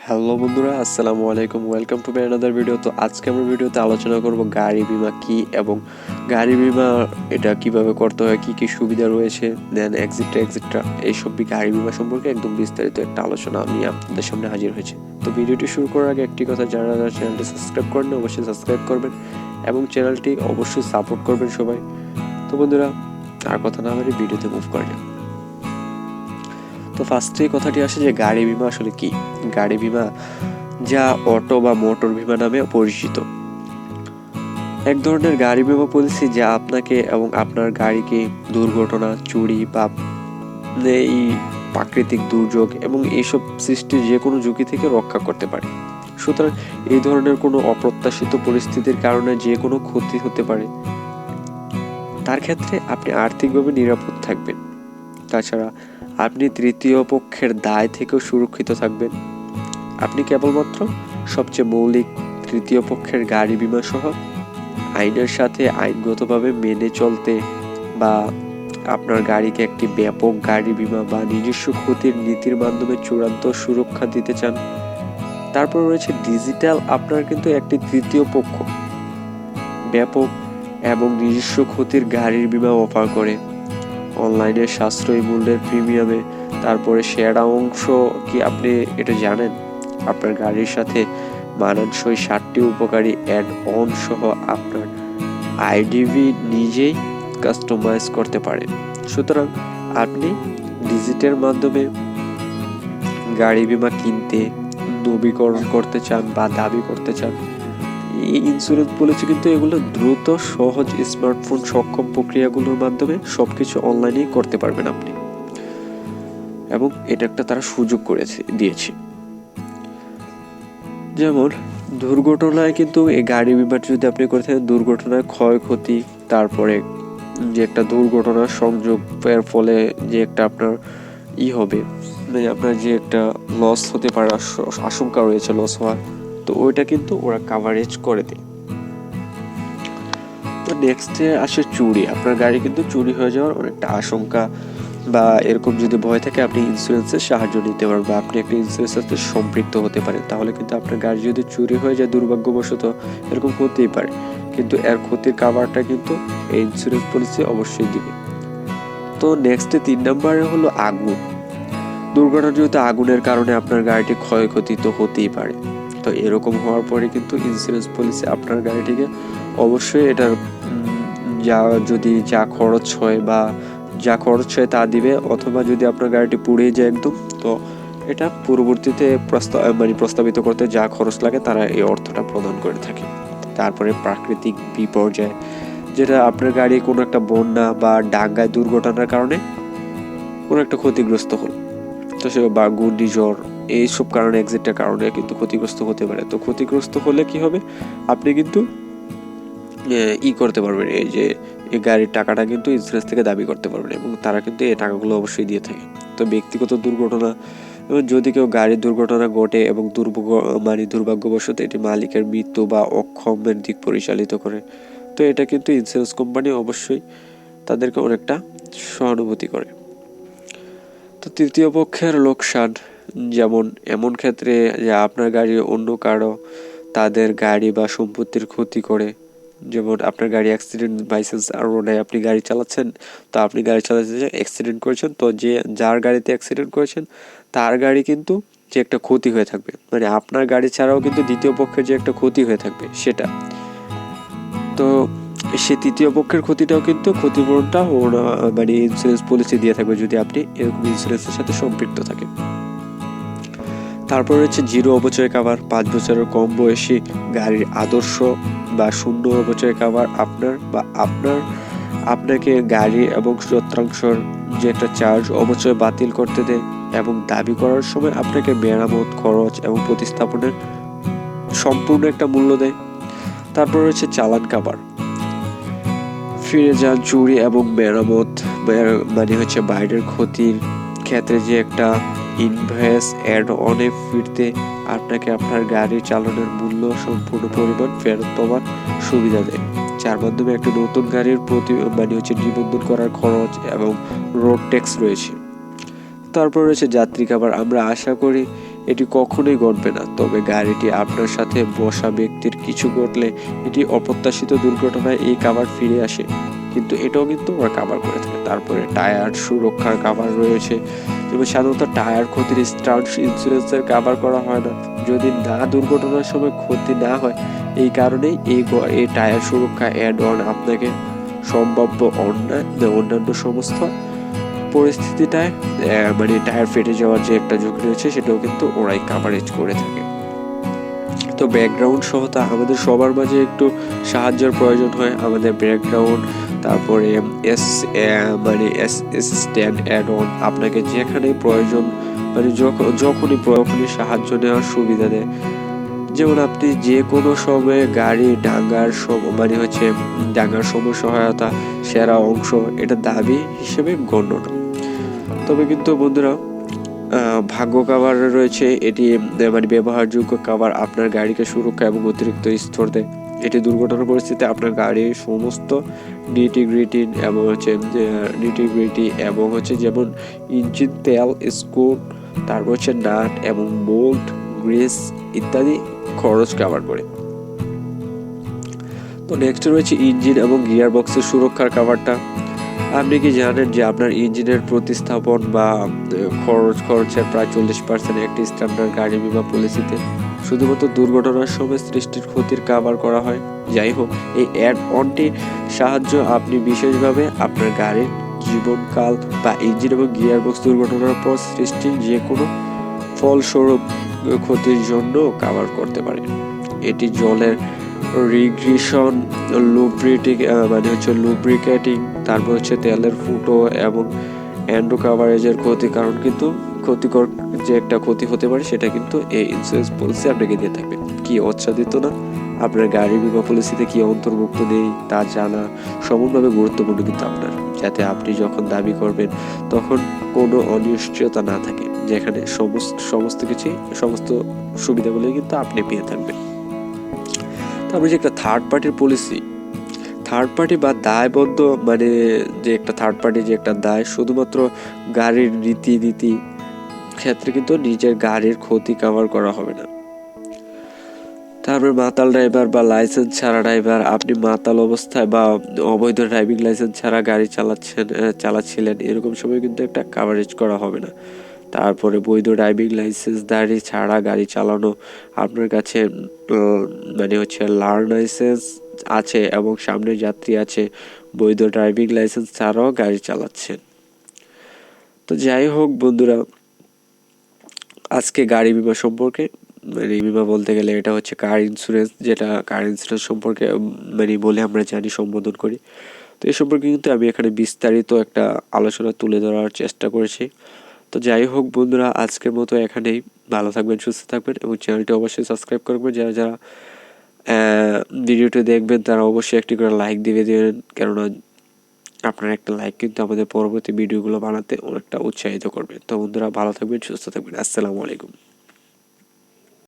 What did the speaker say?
Hello বন্ধুরা, আসসালামু আলাইকুম। Welcome to another video. তো আজকে আমরা ভিডিওতে আলোচনা করব গাড়ি বিমা কি এবং গাড়ি বিমা এটা কিভাবে করতে হয়, কি কি সুবিধা রয়েছে, দেন এক্সিট্রা এইসব গাড়ি বিমা সম্পর্কে একদম বিস্তারিত একটা আলোচনা আমি আপনাদের সামনে হাজির হয়েছি। তো ভিডিওটি শুরু করার আগে একটি কথা, যারা চ্যানেলটি সাবস্ক্রাইব করেন অবশ্যই সাবস্ক্রাইব করবেন এবং চ্যানেলটি অবশ্যই সাপোর্ট করবেন সবাই। তো বন্ধুরা, আর কথা না বলে ভিডিওতে মুভ করে যান। তো ফার্স্টেই কথাটি আসে যে গাড়ি বিমা আসলে কি। গাড়ি বিমা, যা অটো বা মোটর বিমা নামে পরিচিত, এক ধরনের গাড়ি বিমা পলিসি যা আপনাকে এবং আপনার গাড়িকে দুর্ঘটনা, চুরি বা এই প্রাকৃতিক দুর্যোগ এবং এইসব সৃষ্টির যে কোনো ঝুঁকি থেকে রক্ষা করতে পারে। সুতরাং এই ধরনের কোনো অপ্রত্যাশিত পরিস্থিতির কারণে যে কোনো ক্ষতি হতে পারে, তার ক্ষেত্রে আপনি আর্থিকভাবে নিরাপদ থাকবেন। তাছাড়া আপনি তৃতীয় পক্ষের দায় থেকেও সুরক্ষিত থাকবেন। আপনি কেবলমাত্র সবচেয়ে মৌলিক তৃতীয় পক্ষের গাড়ি বিমা সহ আইনের সাথে আইনগতভাবে মেনে চলতে বা আপনার গাড়িকে একটি ব্যাপক গাড়ি বিমা বা নিজস্ব ক্ষতির নীতির মাধ্যমে চূড়ান্ত সুরক্ষা দিতে চান। তারপর রয়েছে ডিজিটাল, আপনার কিন্তু একটি তৃতীয় পক্ষ ব্যাপক এবং নিজস্ব ক্ষতির গাড়ির বিমা অফার করে অনলাইনে সাশ্রয়ী মূল্যের প্রিমিয়ামে। তারপরে সেরা অংশ কি আপনি এটা জানেন? আপনার গাড়ির সাথে মানানসই 7টি উপকারী অ্যাড অন সহ আপনার আইডিভি নিজেই কাস্টমাইজ করতে পারেন। সুতরাং আপনি ডিজিটাল মাধ্যমে গাড়ি বিমা কিনতে, নবীকরণ করতে চান বা দাবি করতে চান, এই ইন্স্যুরেন্স পলিসি কিন্তু এগুলো দ্রুত, সহজ, স্মার্টফোন সক্ষম প্রক্রিয়াগুলোর মাধ্যমে সবকিছু অনলাইনেই করতে পারবেন আপনি, এবং এটা একটা তারা সুযোগ দিয়েছে। যেমন দুর্ঘটনায় কিন্তু এই গাড়ি বিমাটি যদি আপনি করে থাকেন, দুর্ঘটনায় ক্ষয়ক্ষতি, তারপরে যে একটা দুর্ঘটনার সংযোগের ফলে যে একটা আপনার হবে, মানে আপনার যে একটা লস হতে পারে, আশঙ্কা রয়েছে লস হওয়ার, তো ওইটা কিন্তু ওরা কাভারেজ করে দেয়। তো নেক্সটে আসে চুরি। আপনার গাড়ি কিন্তু চুরি হয়ে যাওয়ার অনেকটা আশঙ্কা বা এরকম যদি ভয় থাকে, আপনি ইন্স্যুরেন্সের সাহায্য নিতে পারেন বা আপনি একটা ইন্স্যুরেন্সের সাথে সম্পৃক্ত হতে পারেন। তাহলে কিন্তু আপনার গাড়ি যদি চুরি হয়ে যায় দুর্ভাগ্যবশত, এরকম হতেই পারে, কিন্তু এর ক্ষতির কাভারটা কিন্তু এই ইন্স্যুরেন্স পলিসি অবশ্যই দিবে। তো নেক্সটে 3 নম্বরে হলো আগুন। দুর্ঘটনাজনিত আগুনের কারণে আপনার গাড়িটি ক্ষয়ক্ষতি তো হতেই পারে। তো এরকম হওয়ার পরে কিন্তু ইন্স্যুরেন্স পলিসি আপনার গাড়িটিকে অবশ্যই এটার যা খরচ হয় তা দিবে, অথবা যদি আপনার গাড়িটি পুড়ে যায় একদম, তো এটা পরবর্তীতে প্রস্তাবিত করতে যা খরচ লাগে তারা এই অর্থটা প্রদান করে থাকে। তারপরে প্রাকৃতিক বিপর্যয়, যেটা আপনার গাড়ি কোনো একটা বন্যা বা ডাঙ্গায় দুর্ঘটনার কারণে কোনো একটা ক্ষতিগ্রস্ত হল, তো সে বা ঘূর্ণিঝড়, এইসব কারণে এক্সিটের কারণে কিন্তু ক্ষতিগ্রস্ত হতে পারে। তো ক্ষতিগ্রস্ত হলে কি হবে, আপনি কিন্তু করতে পারবেন, এই যে এই গাড়ির টাকাটা কিন্তু ইন্স্যুরেন্স থেকে দাবি করতে পারবেন, এবং তারা কিন্তু এই টাকাগুলো অবশ্যই দিয়ে থাকে। তো ব্যক্তিগত দুর্ঘটনা, এবং যদি কেউ গাড়ির দুর্ঘটনা ঘটে এবং দুর্ভাগ্যবশত এটি মালিকের মৃত্যু বা অক্ষমের দিক পরিচালিত করে, তো এটা কিন্তু ইন্স্যুরেন্স কোম্পানি অবশ্যই তাদেরকে অনেকটা সহানুভূতি করে। তো তৃতীয় পক্ষের লোকসান, যেমন এমন ক্ষেত্রে যে আপনার গাড়ি অন্য কারো তাদের গাড়ি বা সম্পত্তির ক্ষতি করে, যেমন আপনার গাড়ি অ্যাক্সিডেন্ট বাইচান্স আর রোডে আপনি গাড়ি চালাচ্ছেন, তো আপনি গাড়ি চালাতে অ্যাক্সিডেন্ট করেছেন, তো যার গাড়িতে অ্যাক্সিডেন্ট করেছেন তার গাড়ি কিন্তু যে একটা ক্ষতি হয়ে থাকবে, মানে আপনার গাড়ি ছাড়াও কিন্তু দ্বিতীয় পক্ষের যে একটা ক্ষতি হয়ে থাকবে সেটা, তো সে তৃতীয় পক্ষের ক্ষতিটাও কিন্তু ক্ষতিপূরণটা মানে ইন্স্যুরেন্স পলিসি দিয়ে থাকবে যদি আপনি এরকম ইন্স্যুরেন্সের সাথে সম্পৃক্ত থাকেন। তারপর রয়েছে জিরো অবচয় কাভার। 5 বছরের কম বয়সী গাড়ির আদর্শ বা শূন্য অবচয় কাভার আপনাকে গাড়ি এবং যন্ত্রাংশের যে একটা চার্জ অবচয় বাতিল করতে দেয়, এবং দাবি করার সময় আপনাকে মেরামত খরচ এবং প্রতিস্থাপনের সম্পূর্ণ একটা মূল্য দেয়। তারপর রয়েছে চালান কাভার। ফিরে যান চুরি এবং মেরামত বাইরের ক্ষতির ক্ষেত্রে যে একটা ইনভয়েস অ্যাড অনে ফিরতে আপনাকে আপনার গাড়ি চালানোর মূল্য সম্পূর্ণ পরিমাণ ফেরত পাওয়ার সুবিধা দেয়, যার মাধ্যমে একটা নতুন গাড়ির নিবন্ধন করার খরচ এবং রোড ট্যাক্স রয়েছে। তারপর রয়েছে যাত্রী কাভার। আমরা আশা করি এটি কখনোই ঘটবে না। তবে গাড়িটি আপনার সাথে বসা ব্যক্তির কিছু ঘটলে এটি অপ্রত্যাশিত দুর্ঘটনায় এই কভার ফিরে আসে, কিন্তু এটাও কিন্তু ওরা কভার করে থাকে। তারপরে টায়ার সুরক্ষার কভার রয়েছে, যেমন সাধারণত টায়ার ক্ষতির স্টান্ট ইন্স্যুরেন্সের কভার করা হয় না যদি না দুর্ঘটনার সময় ক্ষতি না হয়। এই কারণেই এই টায়ার সুরক্ষা অ্যাড অন আপনাকে সম্ভাব্য অন্যান্য সমস্ত পরিস্থিতিটায় মানে টায়ার ফেটে যাওয়ার যে একটা ঝুঁকি রয়েছে সেটাও কিন্তু ওরাই কাভারেজ করে থাকে। তো ব্যাকগ্রাউন্ড সহতা আমাদের সবার মাঝে একটু সাহায্যের প্রয়োজন হয়। আমাদের ব্যাকগ্রাউন্ড, তারপরে মানে অ্যাসিস্ট্যান্ট অ্যাড অন আপনাকে যেখানে প্রয়োজন মানে যখনই সাহায্য নেওয়ার সুবিধা দেয়। যেমন আপনি যে কোনো সময়ে গাড়ি ডাঙ্গার সময় সহায়তা সেরা অংশ এটা দাবি হিসেবে গণ্য না। তবে কিন্তু বন্ধুরা ভাগ্য কাভার রয়েছে, এটি মানে ব্যবহারযোগ্য কাভার আপনার গাড়িকে সুরক্ষা এবং অতিরিক্ত স্তর দেয়। এটি দুর্ঘটনার পরিস্থিতিতে আপনার গাড়ির সমস্ত নিটিগ্রিটি এবং যেমন ইঞ্জিন তেল, স্ক্রু, তারপর নাট এবং বোল্ট, গ্রিস ইত্যাদি খরচ কভার করে। তো নেক্সট রয়েছে ইঞ্জিন এবং গিয়ার বক্সের সুরক্ষার কভারটা। আপনি কি জানেন যে আপনার ইঞ্জিনের প্রতিস্থাপন বা খরচের প্রায় 40% একটি স্ট্যান্ডার্ড গাড়ি বীমা পলিসিতে শুধুমাত্র দুর্ঘটনার সময় সৃষ্টির ক্ষতির কভার করা হয়। যাই হোক, এই অ্যাড অনটি সাহায্য আপনি বিশেষভাবে আপনার গাড়ির জীবনকাল বা ইঞ্জিন এবং গিয়ার বক্স দুর্ঘটনার পর সৃষ্টি যে কোনো ফলস্বরূপ ক্ষতির জন্য কভার করতে পারে। এটি জলের রিগ্রেশন, লুব্রিকেটিং, তারপর তেলের ফুটো এবং এন্ডো কাভারেজের ক্ষতি, কারণ কিন্তু ক্ষতিকর যে একটা ক্ষতি হতে পারে সেটা কিন্তু এই ইন্স্যুরেন্স পলিসি আপনাকে দিয়ে থাকবে। কি উৎসাহিত না? আপনার গাড়ি বীমা পলিসিতে কি অন্তর্ভুক্ত নেই তা জানা সমানভাবে গুরুত্বপূর্ণ কিন্তু আপনার, যাতে আপনি যখন দাবি করবেন তখন কোনো অনিশ্চয়তা না থাকে, যেখানে সমস্ত সুবিধাগুলো কিন্তু আপনি পেয়ে থাকবেন। তারপরে যে একটা থার্ড পার্টি বা দায়বদ্ধ মানে যে একটা থার্ড পার্টি যে একটা দায় শুধুমাত্র গাড়ির নীতি ক্ষেত্রে কিন্তু নিজের গাড়ির ক্ষতি কভার করা হবে না। তারপরে মাতাল ড্রাইভার বা লাইসেন্স ছাড়া ড্রাইভার, আপনি মাতাল অবস্থায় বা অবৈধ ড্রাইভিং লাইসেন্স ছাড়া গাড়ি চালাচ্ছিলেন এরকম সময় কিন্তু একটা কভারেজ করা হবে না। তারপরে বৈধ ড্রাইভিং লাইসেন্স দাঁড়ি ছাড়া গাড়ি চালানো, আপনার কাছে লার্ন লাইসেন্স আছে এবং সামনে যাত্রী আছে, বৈধ ড্রাইভিং লাইসেন্স ছাড়াও গাড়ি চালাচ্ছেন। তো যাই হোক বন্ধুরা, আজকে গাড়ি বিমা সম্পর্কে বিমা বলতে গেলে এটা হচ্ছে কার ইন্স্যুরেন্স, যেটা কার ইন্স্যুরেন্স সম্পর্কে বলে আমরা জানি, সম্বোধন করি। তো এই সম্পর্কে কিন্তু আমি এখানে বিস্তারিত একটা আলোচনা তুলে ধরার চেষ্টা করেছি। তো যাই হোক বন্ধুরা, আজকের মতো এখানেই। ভালো থাকবেন, সুস্থ থাকবেন এবং চ্যানেলটি অবশ্যই সাবস্ক্রাইব করবেন। যারা ভিডিওটি দেখবেন তারা অবশ্যই একটি করে লাইক দিবেন, কেননা আপনার একটা লাইক কিন্তু আমাদের পরবর্তী ভিডিওগুলো বানাতে অনেকটা উৎসাহিত করবে। তো বন্ধুরা ভালো থাকবেন, সুস্থ থাকবেন। আসসালামু আলাইকুম।